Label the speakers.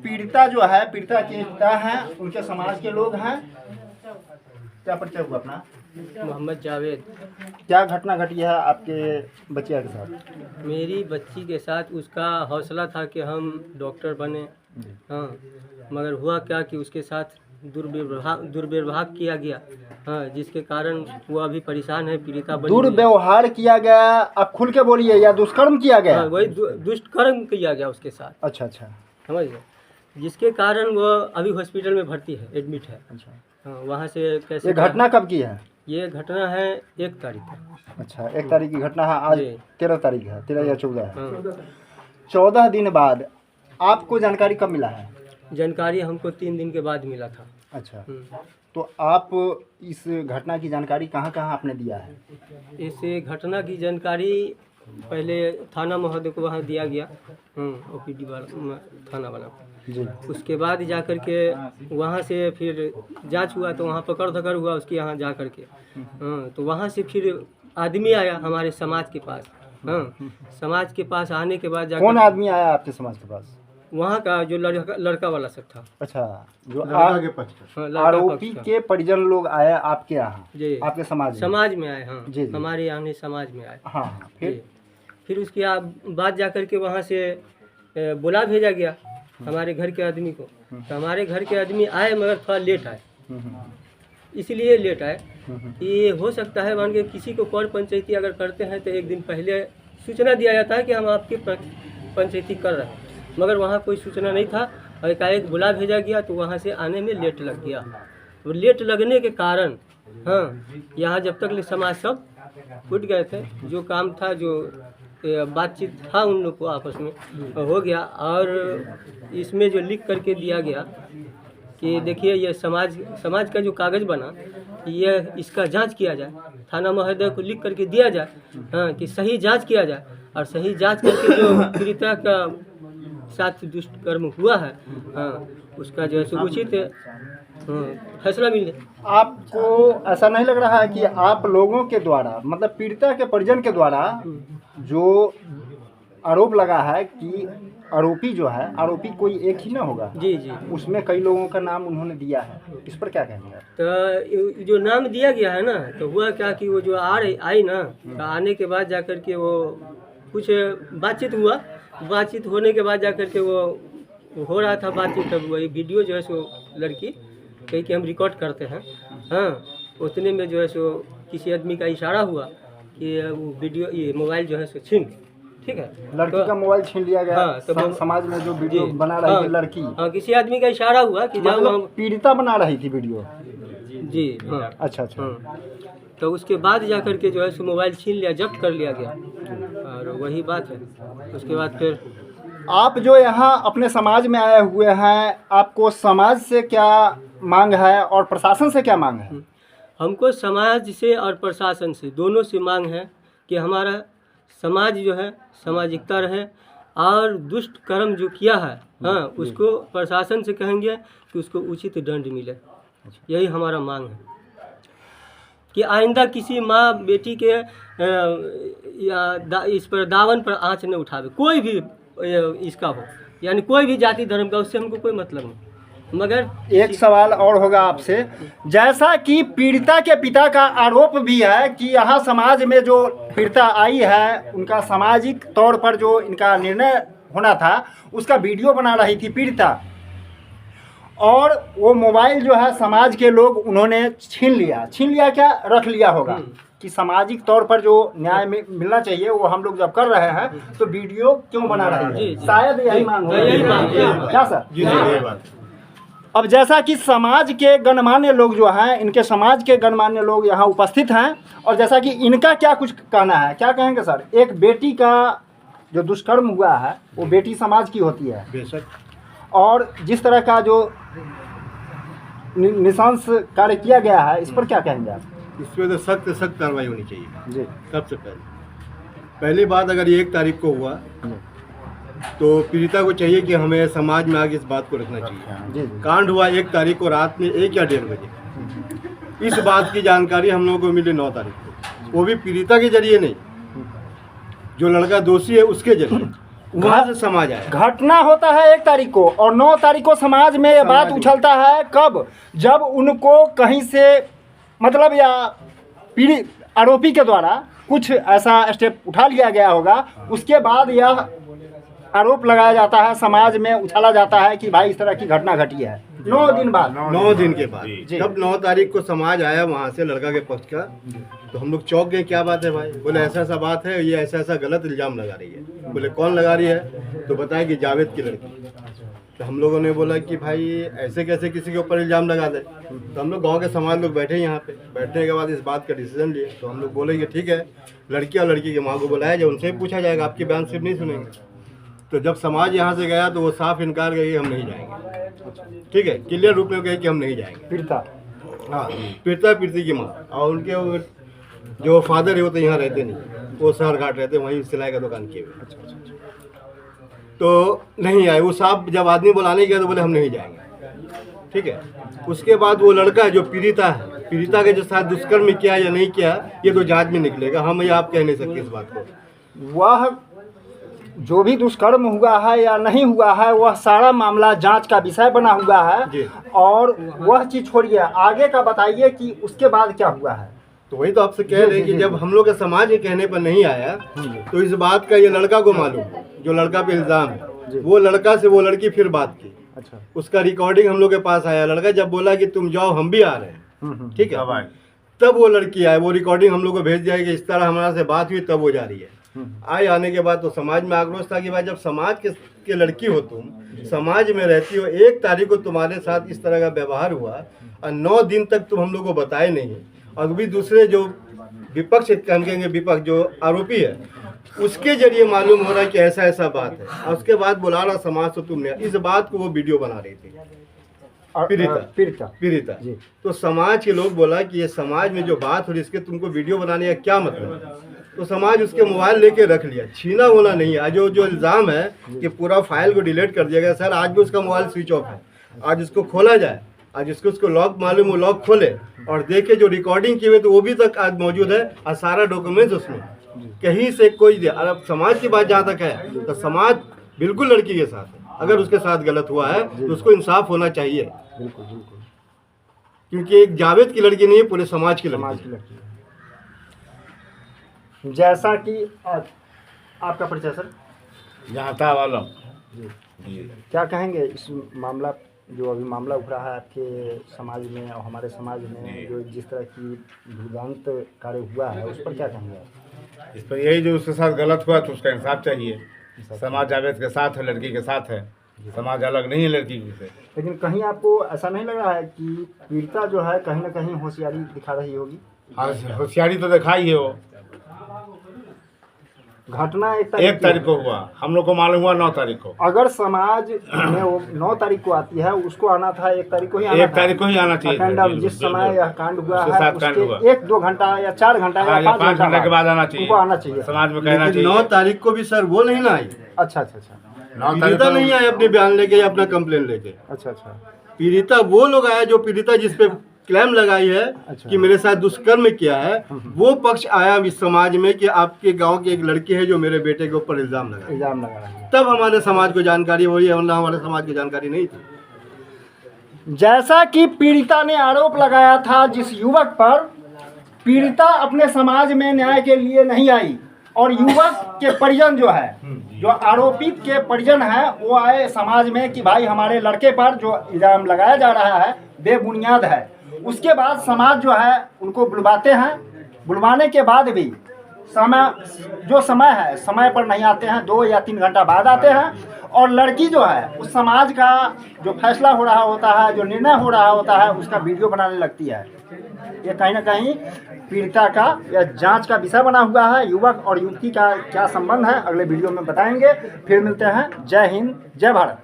Speaker 1: पीड़िता जो है, पीड़िता के पिता हैं, उनके समाज के लोग हैं। क्या परिचय हुआ अपना?
Speaker 2: मोहम्मद जावेद।
Speaker 1: क्या घटना घटी है आपके बच्चिया के साथ?
Speaker 2: मेरी बच्ची के साथ उसका हौसला था कि हम डॉक्टर बने, हाँ, मगर हुआ क्या कि उसके साथ दुर्व्यवहार किया गया, हाँ, जिसके कारण वो अभी परेशान है, पीड़िता बनी।
Speaker 1: दुर्व्यवहार किया गया, आप खुल के बोलिए, या दुष्कर्म किया गया?
Speaker 2: हाँ, वही दुष्कर्म किया गया उसके साथ।
Speaker 1: अच्छा अच्छा,
Speaker 2: समझ गए, जिसके कारण वो अभी हॉस्पिटल में भर्ती है, एडमिट है।
Speaker 1: अच्छा,
Speaker 2: हाँ, वहाँ से कैसे?
Speaker 1: ये घटना कब की है?
Speaker 2: ये घटना है 1 तारीख को।
Speaker 1: अच्छा, 1 तारीख की घटना है। आज
Speaker 2: जी।
Speaker 1: 13 तारीख है, 13 या 14 है।
Speaker 2: हाँ,
Speaker 1: 14 दिन बाद आपको जानकारी कब मिला है?
Speaker 2: जानकारी हमको 3 दिन के बाद मिला था।
Speaker 1: अच्छा, तो आप इस घटना की जानकारी कहाँ कहाँ आपने दिया है?
Speaker 2: इस घटना की जानकारी पहले थाना महोदय को वहाँ दिया गया, ओपीडी वाला थाना वाला।
Speaker 1: जी।
Speaker 2: उसके बाद जा कर के वहाँ से फिर जांच हुआ, तो वहाँ पकड़ धकड़ हुआ उसके यहाँ जा कर के। हाँ, तो वहाँ से फिर आदमी आया हमारे समाज के पास। हाँ, समाज के पास आने के बाद
Speaker 1: कौन आदमी आया आपके समाज के पास?
Speaker 2: वहाँ का जो लड़का वाला सब था।
Speaker 1: अच्छा, जो
Speaker 2: हाँ, लड़का
Speaker 1: आरोपी
Speaker 2: पक्ष का।
Speaker 1: के परिजन लोग आए आपके यहाँ,
Speaker 2: जी,
Speaker 1: आपके समाज में?
Speaker 2: समाज में आए। हाँ,
Speaker 1: जी, जी।
Speaker 2: हमारे यहाँ समाज में आए।
Speaker 1: हाँ,
Speaker 2: फिर उसके बाद जा कर के वहाँ से बुला भेजा गया हमारे घर के आदमी को। तो हमारे घर के आदमी आए, मगर थोड़ा लेट आए। इसलिए लेट आए कि हो सकता है मान के किसी को कॉल पंचायती अगर करते हैं तो 1 दिन पहले सूचना दिया जाता है कि हम आपकी पंचायती कर रहे हैं, मगर वहाँ कोई सूचना नहीं था और एकाएक बुला भेजा गया, तो वहाँ से आने में लेट लग गया। वो लेट लगने के कारण, हाँ, यहाँ जब तक समाज सब उठ गए थे, जो काम था, जो बातचीत था उन लोग को आपस में हो गया। और इसमें जो लिख करके दिया गया कि देखिए ये समाज का जो कागज़ बना, ये इसका जांच किया जाए, थाना महोदय को लिख करके दिया जाए, हाँ, कि सही जांच किया जाए, और सही जांच करके जो पीड़िता का साथ दुष्कर्म हुआ है, हाँ, उसका जो है उचित फैसला मिले।
Speaker 1: आपको ऐसा नहीं लग रहा है कि आप लोगों के द्वारा, मतलब पीड़िता के परिजन के द्वारा जो आरोप लगा है कि आरोपी जो है, आरोपी कोई एक ही ना होगा?
Speaker 2: जी जी,
Speaker 1: उसमें कई लोगों का नाम उन्होंने दिया है, इस पर क्या कहेंगे?
Speaker 2: तो जो नाम दिया गया है ना, तो हुआ क्या कि वो जो आई ना, तो आने के बाद जाकर के वो कुछ बातचीत हुआ। बातचीत होने के बाद जाकर के वो हो रहा था बातचीत, तब वही वीडियो जो है सो लड़की कही कि हम रिकॉर्ड करते हैं, हाँ, उतने में जो है सो किसी आदमी का इशारा हुआ कि वो वीडियो, ये मोबाइल जो है सो छीन, ठीक है,
Speaker 1: लड़की का मोबाइल छीन लिया गया।
Speaker 2: हाँ, तो
Speaker 1: समाज में जो वीडियो बना रही थी लड़की,
Speaker 2: हाँ, किसी आदमी का इशारा हुआ कि जाओ,
Speaker 1: मतलब पीड़िता बना रही थी वीडियो?
Speaker 2: जी, हाँ,
Speaker 1: अच्छा अच्छा।
Speaker 2: हाँ, तो उसके बाद जाकर के जो है सो मोबाइल छीन लिया, जब्त कर लिया गया, और वही बात है। उसके बाद फिर
Speaker 1: आप जो यहाँ अपने समाज में आए हुए हैं, आपको समाज से क्या मांग है और प्रशासन से क्या मांग है?
Speaker 2: हमको समाज से और प्रशासन से, दोनों से मांग है कि हमारा समाज जो है सामाजिकता रहे, और दुष्ट कर्म जो किया है, हाँ, उसको प्रशासन से कहेंगे कि उसको उचित दंड मिले। यही हमारा मांग है कि आइंदा किसी माँ बेटी के इस पर दावन पर आँच न उठावे, कोई भी इसका हो, यानी कोई भी जाति धर्म का, उससे हमको कोई मतलब नहीं। मगर
Speaker 1: एक सवाल और होगा आपसे, जैसा कि पीड़िता के पिता का आरोप भी है कि यहाँ समाज में जो पीड़िता आई है, उनका सामाजिक तौर पर जो इनका निर्णय होना था, उसका वीडियो बना रही थी पीड़िता, और वो मोबाइल जो है समाज के लोग उन्होंने छीन लिया क्या, रख लिया होगा कि सामाजिक तौर पर जो न्याय मिलना चाहिए वो हम लोग जब कर रहे हैं, तो वीडियो क्यों बना रहे हैं? शायद यही मांग हो, क्या सर? जी जी। अब जैसा कि समाज के गणमान्य लोग जो हैं, इनके समाज के गणमान्य लोग यहाँ उपस्थित हैं, और जैसा कि इनका क्या कुछ कहना है, क्या कहेंगे सर? एक बेटी का जो दुष्कर्म हुआ है, वो बेटी समाज की होती है बेशक, और जिस तरह का जो निशंस कार्य किया गया है, इस पर क्या कहेंगे आप?
Speaker 3: इसमें तो सख्त कार्रवाई होनी चाहिए
Speaker 1: जी।
Speaker 3: सबसे पहली बात, अगर ये 1 तारीख को हुआ तो पीड़िता को चाहिए कि हमें समाज में आगे इस बात को रखना चाहिए। कांड हुआ 1 तारीख को रात में 1 या 1:30 बजे। इस बात की जानकारी हम लोगों को मिली 9 तारीख को, वो भी पीड़िता के जरिए नहीं, जो लड़का दोषी है उसके जरिए। वहाँ से समाज आया।
Speaker 1: घटना होता है 1 तारीख को और 9 तारीख को समाज में ये बात उछलता है। कब? जब उनको कहीं से मतलब या पीड़ित आरोपी के द्वारा कुछ ऐसा स्टेप उठा लिया गया होगा, उसके बाद यह आरोप लगाया जाता है, समाज में उछाला जाता है कि भाई इस तरह की घटना घटी है। 9 दिन बाद,
Speaker 3: 9 दिन के बाद जब 9 तारीख को समाज आया वहाँ से लड़का के पक्ष का, तो हम लोग चौंक गए, क्या बात है भाई? बोले ऐसा ऐसा बात है, ये ऐसा ऐसा गलत इल्ज़ाम लगा रही है। बोले कौन लगा रही है? तो बताया कि जावेद की लड़की। तो हम लोगों ने बोला कि भाई ऐसे कैसे किसी के ऊपर इल्ज़ाम लगा दे। तो हम लोग गाँव के समाज लोग बैठे यहाँ पे, बैठने के बाद इस बात का डिसीजन लिए। तो हम लोग बोले कि ठीक है, लड़की और लड़की की माँ को बुलाया जाए, उनसे ही पूछा जाएगा, आपकी बयान सिर्फ नहीं सुनेंगे। तो जब समाज यहाँ से गया तो वो साफ इनकार किया कि हम नहीं जाएंगे। ठीक है, क्लियर रूप में कहे कि हम नहीं जाएंगे।
Speaker 1: पीड़िता,
Speaker 3: हाँ, पीड़िता की माँ और उनके जो फादर है वो तो यहाँ रहते नहीं, वो शहर घाट रहते, वहीं सिलाई का दुकान किए हुए। तो नहीं आए वो साहब। जब आदमी बुलाने गया तो बोले हम नहीं जाएंगे। ठीक है, उसके बाद वो लड़का जो पीड़िता है, पीड़िता के जो साथ दुष्कर्म किया या नहीं किया, ये तो जांच में निकलेगा, हम या आप कह नहीं सकते इस बात को।
Speaker 1: वह जो भी दुष्कर्म हुआ है या नहीं हुआ है, वह सारा मामला जांच का विषय बना हुआ है। और वह चीज़ छोड़िए, आगे का बताइए कि उसके बाद क्या हुआ है।
Speaker 3: तो वही तो आपसे कह रहे हैं कि जब हम लोग के समाज के कहने पर नहीं आया, तो इस बात का ये लड़का को मालूम, जो लड़का पे इल्ज़ाम है, वो लड़का से वो लड़की फिर बात की।
Speaker 1: अच्छा,
Speaker 3: उसका रिकॉर्डिंग हम लोग के पास आया। लड़का जब बोला कि तुम जाओ हम भी आ रहे हैं, ठीक है, तब वो लड़की आए, वो रिकॉर्डिंग हम लोग को भेज दिया कि इस तरह हमारे से बात हुई, तब वो जा रही है। आने के बाद तो समाज में आक्रोश था कि भाई जब समाज के लड़की हो, तुम समाज में रहती हो, 1 तारीख को तुम्हारे साथ इस तरह का व्यवहार हुआ और 9 दिन तक तुम हम लोग को बताए नहीं, और भी दूसरे जो विपक्ष कहेंगे, विपक्ष जो आरोपी है, उसके जरिए मालूम हो रहा है कि ऐसा ऐसा बात है, और उसके बाद बुला रहा समाज तो तुमने इस बात को वो वीडियो बना रही थी। पीड़िता। तो समाज के लोग बोला कि ये समाज में जो बात हो रही है, इसके तुमको वीडियो बनाने का क्या मतलब? तो समाज उसके मोबाइल लेके रख लिया। छीना होना नहीं है। आज जो इल्ज़ाम है कि पूरा फाइल को डिलीट कर दिया गया, सर आज भी उसका मोबाइल स्विच ऑफ है। आज उसको खोला जाए, आज उसको लॉक मालूम हो, लॉक खोले और देखे जो रिकॉर्डिंग की हुई तो वो भी तक आज मौजूद है, और सारा डॉक्यूमेंट्स उसमें कहीं से कोई। अब समाज की बात जहाँ तक है तो समाज बिल्कुल लड़की के साथ है। अगर उसके साथ गलत हुआ है तो उसको इंसाफ होना चाहिए।
Speaker 1: बिल्कुल बिल्कुल,
Speaker 3: क्योंकि एक जावेद की लड़की नहीं है, पूरे समाज की लड़की।
Speaker 1: जैसा कि आपका परिचय सर?
Speaker 4: जहाँ वाला
Speaker 1: क्या कहेंगे इस मामला, जो अभी मामला उभरा है आपके समाज में और हमारे समाज में, जो जिस तरह की दुर्दांत कार्य हुआ है, उस पर क्या कहेंगे आप?
Speaker 4: इस पर यही, जो उसके साथ गलत हुआ तो उसका इंसाफ चाहिए। समाज जावेद के साथ है, लड़की के साथ है, समाज अलग नहीं है लड़की से।
Speaker 1: लेकिन कहीं आपको ऐसा नहीं लग रहा है कि पीड़िता जो है कहीं ना कहीं होशियारी दिखा रही होगी?
Speaker 4: हाँ, होशियारी तो दिखाई है। वो
Speaker 1: घटना 1
Speaker 4: तारीख को हुआ, हम लोग को मालूम हुआ 9 तारीख को।
Speaker 1: अगर समाज में वो 9 तारीख को आती है, उसको आना था 1 तारीख को ही आना
Speaker 4: 1 तारीख को ही आना चाहिए।
Speaker 1: जिस समय यह कांड हुआ
Speaker 4: उसके
Speaker 1: है,
Speaker 4: साथ कांड हुआ।
Speaker 1: 1-2 घंटा या 4 घंटा या 5
Speaker 4: घंटे के बाद आना चाहिए,
Speaker 1: उनको आना चाहिए,
Speaker 4: समाज में कहना चाहिए।
Speaker 3: 9 तारीख को भी सर वो नहीं ना आई।
Speaker 1: अच्छा,
Speaker 3: पीड़िता नहीं आए अपने बयान लेके या अपना कंप्लेन लेके।
Speaker 1: अच्छा,
Speaker 3: पीड़िता वो लोग आया जो पीड़िता जिसपे क्लेम लगाई है कि मेरे साथ दुष्कर्म किया है, वो पक्ष आया इस समाज में कि आपके गांव की एक लड़की है जो मेरे बेटे के ऊपर इल्जाम लगा रहा है। तब हमारे समाज को जानकारी हुई है, वरना हमारे समाज को जानकारी नहीं थी।
Speaker 1: जैसा कि पीड़िता ने आरोप लगाया था जिस युवक पर, पीड़िता अपने समाज में न्याय के लिए नहीं आई, और युवक के परिजन जो है, जो आरोपित के परिजन है, वो आए समाज में कि भाई हमारे लड़के पर जो इल्जाम लगाया जा रहा है बेबुनियाद है। उसके बाद समाज जो है उनको बुलवाते हैं, बुलवाने के बाद भी समय है, समय पर नहीं आते हैं, 2 या 3 घंटा बाद आते हैं, और लड़की जो है उस समाज का जो फैसला हो रहा होता है, जो निर्णय हो रहा होता है, उसका वीडियो बनाने लगती है। ये कहीं ना कहीं पीड़िता का या जांच का विषय बना हुआ है। युवक और युवती का क्या संबंध है, अगले वीडियो में बताएंगे। फिर मिलते हैं। जय हिंद, जय भारत।